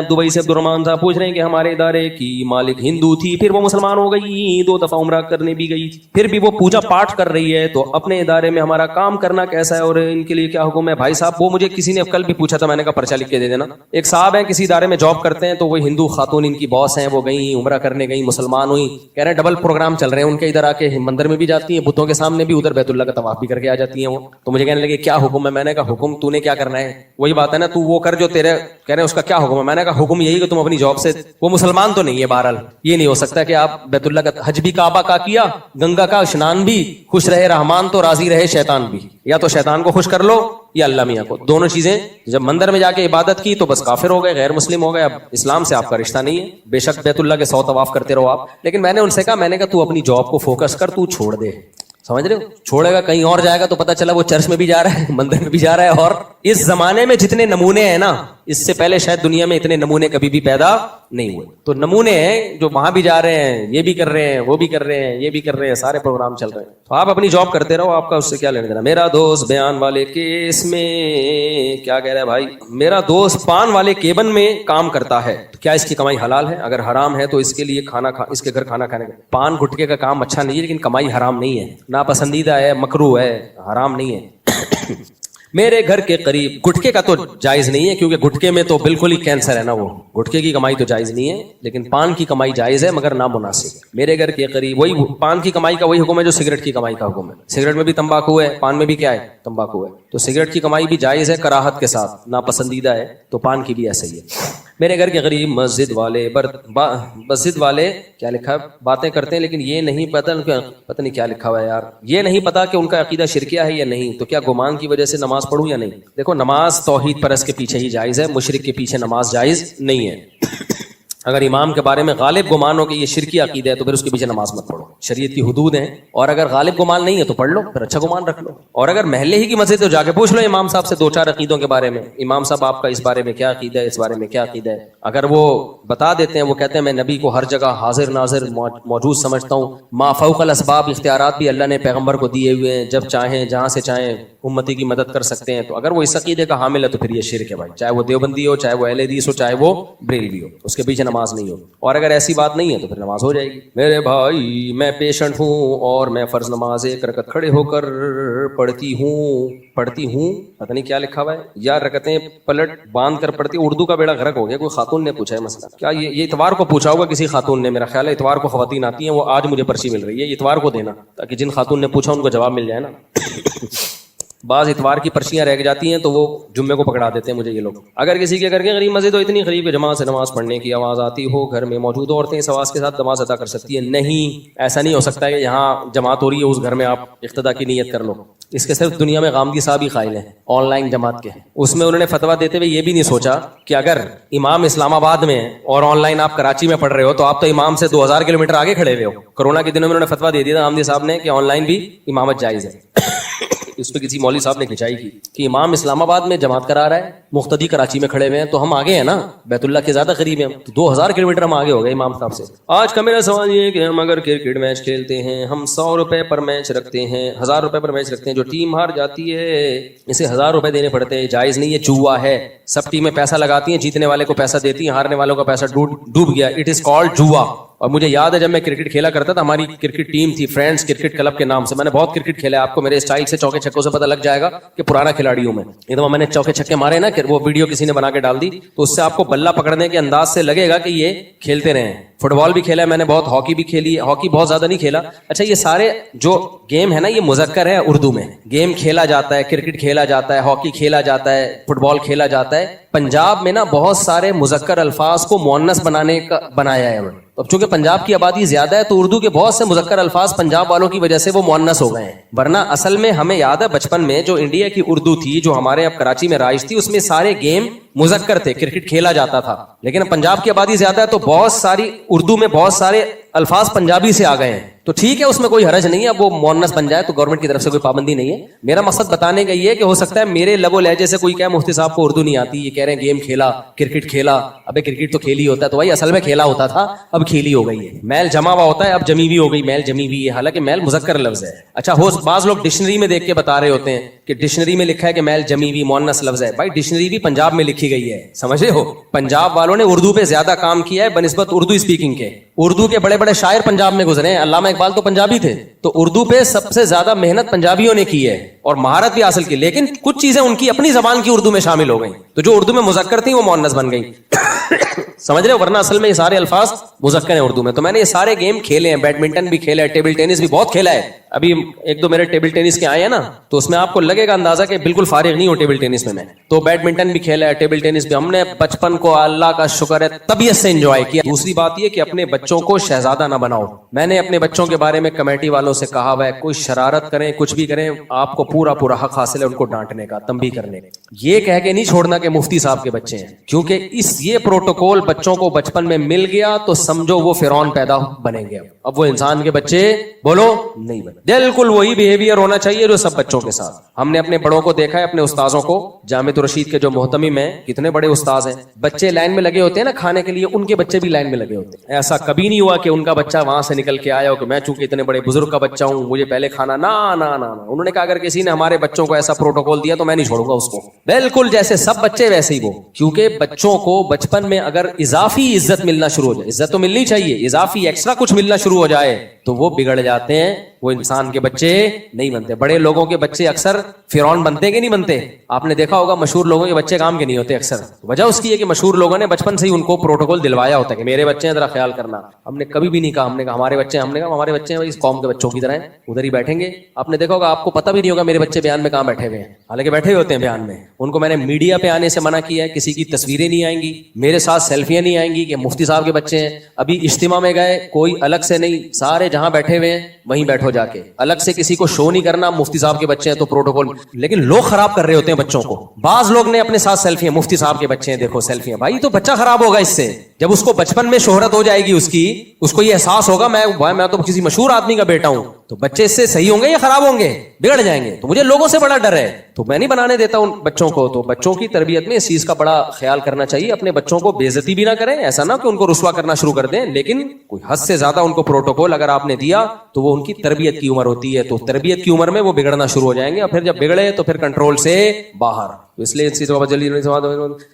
دبئی سے عبدالرحمان صاحب پوچھ رہے ہیں کہ ہمارے ادارے کی مالک ہندو تھی, پھر وہ مسلمان ہو گئی, 2 دفعہ عمرہ کرنے بھی گئی, پھر بھی وہ پوجا پاٹ کر رہی ہے, تو اپنے ادارے میں ہمارا کام کرنا کیسا ہے اور ان کے لیے کیا حکم ہے؟ بھائی صاحب وہ مجھے کسی نے کل بھی پوچھا تھا, میں نے کہا پرچہ لکھ کے دے دینا. ایک صاحب ہیں کسی ادارے میں جاب کرتے ہیں, تو وہ ہندو خاتون ان کی باس ہیں, وہ گئیں عمرہ کرنے گئیں, مسلمان ہوئی, کہہ رہے ہیں ڈبل پروگرام چل رہے ہیں ان کے, ادھر آ کے مندر میں بھی جاتی ہیں بتوں کے سامنے بھی, ادھر بیت اللہ کا طواف بھی کر کے آ جاتی ہیں وہ. تو مجھے کہنے لگے کیا حکم ہے؟ میں نے کہا حکم تو نے کیا کرنا ہے, وہی بات ہے نا, تو وہ کر جو تیرے کہہ رہے ہیں اس کا کیا حکم ہے. میں نے کہا حکم یہی کہ تم اپنی جاب سے, وہ مسلمان تو نہیں ہے بہرحال, یہ نہیں ہو سکتا کہ آپ بیت اللہ کا حج بھی کعبہ کا کیا, گنگا کا اسنان بھی, خوش رہے رحمان تو راضی رہے شیطان بھی, یا تو شیطان کو خوش کر لو یا اللہ میاں کو, دونوں چیزیں. جب مندر میں جا کے عبادت کی تو بس کافر ہو گئے, غیر مسلم ہو گئے, اب اسلام سے آپ کا رشتہ نہیں ہے. بے شک بیت اللہ کے 100 طواف کرتے رہو آپ, لیکن میں نے ان سے کہا, میں نے کہا تو اپنی جاب کو فوکس کر, تو چھوڑ دے. سمجھ رہے ہو, چھوڑے گا کہیں اور جائے گا تو پتہ چلا وہ چرچ میں بھی جا رہا ہے, مندر میں بھی جا رہا ہے. اور اس زمانے میں جتنے نمونے ہیں نا, اس سے پہلے شاید دنیا میں اتنے نمونے کبھی بھی پیدا نہیں ہوئے. تو نمونے ہیں جو وہاں بھی جا رہے ہیں, یہ بھی کر رہے ہیں, وہ بھی کر رہے ہیں, یہ بھی کر رہے ہیں, سارے پروگرام چل رہے ہیں. تو آپ اپنی جاب کرتے رہو, آپ کا اس سے کیا لینا دینا. میرا دوست بیان والے کیس میں کیا کہہ رہا ہے بھائی, میرا دوست پان والے کیبن میں کام کرتا ہے, تو کیا اس کی کمائی حلال ہے؟ اگر حرام ہے تو اس کے لیے اس کے گھر کھانا کھانے کا, پان گٹکے کا کام اچھا نہیں ہے لیکن کمائی حرام نہیں ہے, ناپسندیدہ ہے, مکروہ ہے, حرام نہیں ہے. میرے گھر کے قریب, گٹکے کا تو جائز نہیں ہے کیونکہ گٹکے میں تو بالکل ہی کینسر ہے نا, وہ گٹکے کی کمائی تو جائز نہیں ہے, لیکن پان کی کمائی جائز ہے مگر نامناسب. میرے گھر کے قریب, وہی پان کی کمائی کا وہی حکم ہے جو سگریٹ کی کمائی کا حکم ہے. سگریٹ میں بھی تمباکو ہے, پان میں بھی کیا ہے, تمباکو ہے. تو سگریٹ کی کمائی بھی جائز ہے کراہت کے ساتھ, ناپسندیدہ ہے, تو پان کی بھی ایسا ہی ہے. میرے گھر کے قریب مسجد والے کیا لکھا ہے, باتیں کرتے ہیں لیکن یہ نہیں پتہ نہیں کیا لکھا ہوا ہے یار, یہ نہیں پتا کہ ان کا عقیدہ شرکیہ ہے یا نہیں, تو کیا گمان کی وجہ سے نماز پڑھوں یا نہیں؟ دیکھو نماز توحید پرست کے پیچھے ہی جائز ہے, مشرک کے پیچھے نماز جائز نہیں ہے. اگر امام کے بارے میں غالب گمان ہو کہ یہ شرکی عقیدہ ہے تو پھر اس کے پیچھے نماز مت پڑھو, شریعت کی حدود ہیں. اور اگر غالب گمان نہیں ہے تو پڑھ لو, پھر اچھا گمان رکھ لو. اور اگر محلے ہی کی مسجد تو جا کے پوچھ لو امام صاحب سے 2-4 عقیدوں کے بارے میں, امام صاحب آپ کا اس بارے میں کیا عقیدہ ہے, اس بارے میں کیا عقیدہ ہے. اگر وہ بتا دیتے ہیں, وہ کہتے ہیں میں نبی کو ہر جگہ حاضر ناظر موجود سمجھتا ہوں, ما فوق الاسباب, اختیارات بھی اللہ نے پیغمبر کو دیے ہوئے ہیں, جب چاہیں جہاں سے چاہیں امتی کی مدد کر سکتے ہیں, تو اگر وہ اس عقیدے کا حامل ہے تو پھر یہ شرک ہے بھائی, چاہے وہ دیوبندی ہو, چاہے وہ اہل حدیث ہو, چاہے وہ بریلوی ہو, اس کے پیچھے نماز نہیں ہو. اور اگر ایسی بات نہیں ہے تو پھر نماز ہو جائے گی. میرے بھائی میں پیشنٹ ہوں اور میں فرض نماز 1 رکعت کھڑے ہو کر پڑھتی ہوں, پتہ نہیں کیا لکھا ہوا ہے, یا رکعتیں پلٹ باندھ کر پڑھتی. اردو کا بیڑا غرق ہو گیا, کوئی خاتون نے پوچھا ہے مسئلہ, کیا یہ اتوار کو پوچھا ہوگا کسی خاتون نے, میرا خیال ہے اتوار کو خواتین آتی ہیں, وہ آج مجھے پرچی مل رہی ہے, اتوار کو دینا تاکہ جن خاتون نے پوچھا ان کو جواب مل جائے نا. بعض اتوار کی پرچیاں رہ جاتی ہیں تو وہ جمعے کو پکڑا دیتے ہیں مجھے یہ لوگ. اگر کسی کے گھر کے قریب مسجد ہو اتنی قریب کہ جماعت سے نماز پڑھنے کی آواز آتی ہو, گھر میں موجود عورتیں اس آواز کے ساتھ نماز ادا کر سکتی ہیں؟ نہیں, ایسا نہیں ہو سکتا کہ یہاں جماعت ہو رہی ہے اس گھر میں آپ اقتدا کی نیت کر لو. اس کے صرف دنیا میں غامدی صاحب ہی قائل ہیں آن لائن جماعت کے, اس میں انہوں نے فتویٰ دیتے ہوئے یہ بھی نہیں سوچا کہ اگر امام اسلام آباد میں اور آن لائن آپ کراچی میں پڑھ رہے ہو تو آپ تو امام سے 2000 کلومیٹر آگے کھڑے ہوئے ہو. کرونا کے دنوں میں انہوں نے فتویٰ دے دیا تھا غامدی صاحب نے کہ آن لائن بھی امامت جائز ہے. اس پہ کسی مولوی صاحب نے کھنچائی کی کہ امام اسلام آباد میں جماعت کرا رہا ہے, مقتدی کراچی میں کھڑے ہوئے ہیں, تو ہم آگے ہیں نا, بیت اللہ کے زیادہ قریب ہیں, تو 2000 کلومیٹر ہم آگے ہو گئے امام صاحب سے. آج کا میرا سوال یہ ہے کہ ہم اگر کرکٹ میچ کھیلتے ہیں, ہم 100 روپے پر میچ رکھتے ہیں, 1000 روپے پر میچ رکھتے ہیں, جو ٹیم ہار جاتی ہے اسے 1000 روپے دینے پڑتے ہیں, جائز نہیں ہے, جوا ہے. سب ٹیمیں پیسہ لگاتی ہیں, جیتنے والے کو پیسہ دیتی ہیں, ہارنے والوں کا پیسہ ڈوب گیا, اٹ از کالڈ جوا. اور مجھے یاد ہے جب میں کرکٹ کھیلا کرتا تھا, ہماری کرکٹ ٹیم تھی فرینڈز کرکٹ کلب کے نام سے, میں نے بہت کرکٹ کھیلا ہے, آپ کو میرے اسٹائل سے چوکے چھکوں سے پتہ لگ جائے گا کہ پرانا کھلاڑی ہوں میں. ایک دفعہ میں نے چوکے چھکے مارے نا, وہ ویڈیو کسی نے بنا کے ڈال دی, تو اس سے آپ کو بلہ پکڑنے کے انداز سے لگے گا کہ یہ کھیلتے رہے ہیں. فٹ بال بھی کھیلا ہے میں نے بہت, ہاکی بھی کھیلی ہے, ہاکی بہت زیادہ نہیں کھیلا. اچھا یہ سارے جو گیم ہے نا یہ مذکر ہے اردو میں, گیم کھیلا جاتا ہے, کرکٹ کھیلا جاتا ہے, ہاکی کھیلا جاتا ہے, فٹ بال کھیلا جاتا ہے. پنجاب میں نا بہت سارے مذکر الفاظ کو مؤنث بنانے کا بنایا ہے. اب چونکہ پنجاب کی آبادی زیادہ ہے تو اردو کے بہت سے مذکر الفاظ پنجاب والوں کی وجہ سے وہ مؤنث ہو گئے ہیں, ورنہ اصل میں ہمیں یاد ہے بچپن میں جو انڈیا کی اردو تھی جو ہمارے اب کراچی میں رائج تھی, اس میں سارے گیم مذکر تھے, کرکٹ کھیلا جاتا تھا. لیکن پنجاب کی آبادی زیادہ ہے تو بہت ساری اردو میں بہت سارے الفاظ پنجابی سے آ گئے ہیں, تو ٹھیک ہے اس میں کوئی حرج نہیں ہے, اب وہ مؤنث بن جائے تو گورنمنٹ کی طرف سے کوئی پابندی نہیں ہے. میرا مقصد بتانے کا یہ ہے کہ ہو سکتا ہے میرے لب و لہجے سے کوئی کہے مفتی صاحب کو اردو نہیں آتی, یہ کہہ رہے ہیں گیم کھیلا, کرکٹ کھیلا. ابے کرکٹ تو کھیلی ہوتا ہے, تو بھائی اصل میں کھیلا ہوتا تھا اب کھیلی ہو گئی ہے. میل جمع ہوا ہوتا ہے اب جمی ہوئی ہو گئی, میل جمی ہوئی ہے, حالانکہ میل مذکر لفظ ہے. اچھا ہو بعض لوگ ڈکشنری میں دیکھ کے بتا رہے ہوتے ہیں کہ ڈکشنری میں لکھا ہے کہ میل جمی ہوئی مؤنث لفظ ہے. بھائی ڈکشنری بھی پنجاب میں لکھی گئی ہے, سمجھ رہے ہو, پنجاب والوں نے اردو پہ زیادہ کام کیا ہے بنسبت اردو اسپیکنگ کے. اردو کے بڑے بڑے شاعر پنجاب میں گزرے ہیں, علامہ اقبال تو پنجابی تھے, تو اردو پہ سب سے زیادہ محنت پنجابیوں نے کی ہے اور مہارت بھی حاصل کی. لیکن کچھ چیزیں ان کی اپنی زبان کی اردو میں شامل ہو گئیں, تو جو اردو میں مذکر تھیں وہ مؤنث بن گئی. سمجھ رہے ہو, ورنہ اصل میں یہ سارے الفاظ مذکر ہیں اردو میں. تو میں نے یہ سارے گیم کھیلے ہیں, بیڈمنٹن بھی کھیلا ہے, ٹیبل ٹینس بھی بہت کھیلا ہے. ابھی ایک دو میرے ٹیبل ٹینس کے آئے ہیں نا, تو اس میں آپ کو لگے گا اندازہ کہ بالکل فارغ نہیں ہو ٹیبل ٹینس میں. تو بیڈمنٹن بھی کھیلا ہے, ٹیبل ٹینس بھی. ہم نے بچپن کو اللہ کا شکر ہے طبیعت سے انجوائے کیا. دوسری بات یہ کہ اپنے بچوں کو شہزادہ نہ بناؤ. میں نے اپنے بچوں کے بارے میں کمیٹی والوں سے کہا ہوا ہے کوئی شرارت کریں کچھ بھی کریں, آپ کو پورا پورا حق حاصل ہے ان کو ڈانٹنے کا, تنبیہ کرنے کا. یہ کہہ کے نہیں چھوڑنا کہ مفتی صاحب کے بچے ہیں, کیونکہ یہ پروٹوکول بچوں کو بچپن میں مل گیا تو سمجھو وہ فرعون پیدا بنیں گے. اب وہ انسان کے بچے بولو نہیں بنے. بالکل وہی بیہیویئر ہونا چاہیے جو سب بچوں کے ساتھ. ہم نے اپنے بڑوں کو دیکھا ہے, اپنے استاذوں کو, جامعۃ الرشید کے جو محتمم ہیں کتنے بڑے استاذ ہیں, بچے لائن میں لگے ہوتے ہیں نا کھانے کے لیے, ان کے بچے بھی لائن میں لگے ہوتے ہیں. ایسا کبھی نہیں ہوا کہ ان کا بچہ وہاں سے نکل کے آیا ہو کہ میں چونکہ اتنے بڑے بزرگ کا بچہ ہوں مجھے پہلے کھانا. نا نا نا, انہوں نے کہا اگر کسی نے ہمارے بچوں کو ایسا پروٹوکول دیا تو میں نہیں چھوڑوں گا اس کو. بالکل جیسے سب بچے ویسے ہی وہ, کیونکہ بچوں کو بچپن میں اگر اضافی عزت ملنا شروع ہو جائے, عزت تو ملنی چاہیے, اضافی ایکسٹرا کچھ ملنا شروع ہو جائے تو وہ بگڑ جاتے ہیں, وہ انسان کے بچے نہیں بنتے. بڑے لوگوں کے بچے اکثر فرعون بنتے کہ نہیں بنتے؟ آپ نے دیکھا ہوگا مشہور لوگوں کے بچے کام کے نہیں ہوتے اکثر. وجہ اس کی ہے کہ مشہور لوگوں نے بچپن سے ہی ان کو پروٹوکول دلوایا ہوتا ہے کہ میرے بچے ہیں ذرا خیال کرنا. ہم نے کبھی بھی نہیں کہا, ہم نے کہا ہمارے بچے ہیں, ہم نے کہا ہمارے بچے ہیں اس قوم کے بچوں کی طرح ہیں, ادھر ہی بیٹھیں گے. آپ نے دیکھا ہوگا, آپ کو پتہ بھی نہیں ہوگا میرے بچے بیان میں کہاں بیٹھے ہوئے ہیں, حالانکہ بیٹھے ہوتے ہیں بیان میں. ان کو میں نے میڈیا پہ آنے سے منع کیا ہے, کسی کی تصویریں نہیں آئیں گی, میرے ساتھ سیلفیاں نہیں آئیں گی کہ مفتی صاحب کے بچے ہیں. ابھی اجتماع میں گئے, کوئی الگ سے نہیں, سارے جہاں بیٹھے ہوئے ہیں وہیں بیٹھو جا کے, الگ سے کسی کو شو نہیں کرنا مفتی صاحب کے بچے ہیں تو پروٹوکول. لیکن لوگ خراب کر رہے ہوتے ہیں بچوں کو. بعض لوگ نے اپنے ساتھ سیلفیاں, مفتی صاحب کے بچے ہیں دیکھو سیلفیاں. بھائی تو بچہ خراب ہوگا اس سے, جب اس کو بچپن میں شہرت ہو جائے گی اس کو یہ احساس ہوگا میں تو کسی مشہور آدمی کا بیٹا ہوں, تو بچے اس سے صحیح ہوں گے یا خراب ہوں گے, بگڑ جائیں گے. تو مجھے لوگوں سے بڑا ڈر ہے, تو میں نہیں بنانے دیتا ان بچوں کو. تو بچوں کی تربیت میں اس چیز کا بڑا خیال کرنا چاہیے. اپنے بچوں کو بے عزتی بھی نہ کریں, ایسا نہ کہ ان کو رسوا کرنا شروع کر دیں, لیکن کوئی حد سے زیادہ ان کو پروٹوکول اگر آپ نے دیا تو وہ ان کی تربیت کی عمر ہوتی ہے, تو تربیت کی عمر میں وہ بگڑنا شروع ہو جائیں گے, اور پھر جب بگڑے تو پھر کنٹرول سے باہر. تو اس لیے اس چیز کو جلدی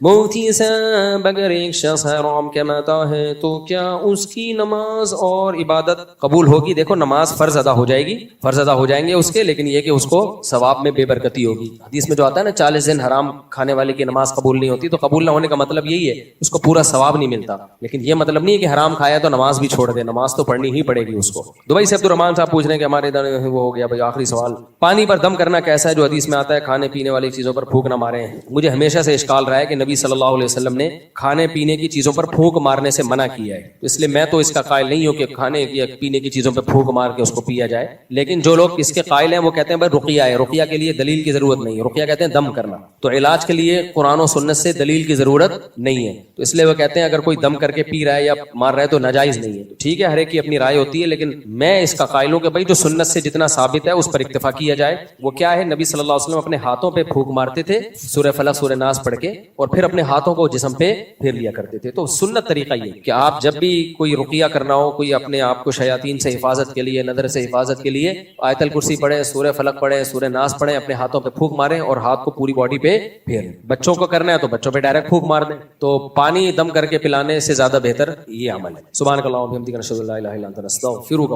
موتی صاحب اگر ایک شخص حرام کماتا ہے تو کیا اس کی نماز اور عبادت قبول ہوگی؟ دیکھو نماز فرض ادا ہو جائے گی, فرض ادا ہو جائیں گے اس کے, لیکن یہ کہ اس کو ثواب میں بے برکتی ہوگی. حدیث میں جو آتا ہے نا 40 دن حرام کھانے والے کی نماز قبول نہیں ہوتی, تو قبول نہ ہونے کا مطلب یہی ہے اس کو پورا ثواب نہیں ملتا. لیکن یہ مطلب نہیں ہے کہ حرام کھایا تو نماز بھی چھوڑ دے, نماز تو پڑھنی ہی پڑے گی اس کو. دبئی سے عبدالرحمان صاحب پوچھ رہے ہیں کہ ہمارے ادھر وہ ہو گیا بھائی آخری سوال, پانی پر دم کرنا کیسا ہے جو حدیث میں آتا ہے کھانے پینے والی چیزوں پر پھونک نہ مارے ہیں. مجھے ہمیشہ سے اشکال رہا ہے کہ نبی صلی اللہ علیہ وسلم نے کھانے پینے کی چیزوں پر پھونک مارنے سے منع کیا ہے, اس لیے میں تو اس کا قائل نہیں ہوں کہ کھانے یا پینے کی چیزوں پہ پھونک مار کے اس کو پیا جائے. لیکن جو لوگ اس کے قائل ہیں وہ کہتے ہیں بھائی رقیہ ہے, رقیہ کے لیے دلیل کی ضرورت نہیں ہے, رقیہ کہتے ہیں دم کرنا, تو علاج کے لیے قرآن و سنت سے دلیل کی ضرورت نہیں ہے. تو اس لیے وہ کہتے ہیں اگر کوئی دم کر کے پی رہا ہے یا مار رہا ہے تو ناجائز نہیں ہے. تو ٹھیک ہے, ہر ایک کی اپنی رائے ہوتی ہے, لیکن میں اس کا قائل ہوں کہ بھائی جو سنت سے جتنا ثابت ہے اس پر اکتفا کیا جائے. وہ کیا ہے؟ نبی صلی اللہ علیہ وسلم اپنے ہاتھوں پہ پھونک مارتے تھے سورہ فلق سورہ ناس پڑھ کے اور پھر اپنے ہاتھوں کو جسم پہ پھیر لیا کرتے تھے. تو سنت طریقہ یہ کہ آپ جب بھی کوئی رقیہ کرنا ہو, کوئی اپنے آپ کو شیاطین سے حفاظت کے لیے, نظر سے حفاظت کے لیے آیت الکرسی پڑھیں, سورہ فلق پڑھیں, سورہ ناس پڑھیں, اپنے ہاتھوں پہ پھونک ماریں اور ہاتھ کو پوری باڈی پہ پھیریں. بچوں کو کرنا ہے تو بچوں پہ ڈائریکٹ پھونک مار دیں. تو پانی دم کر کے پلانے سے زیادہ بہتر یہ عمل ہے. سبحانک اللہم و بحمدک نشہد ان لا الہ الا انت نستغفرک.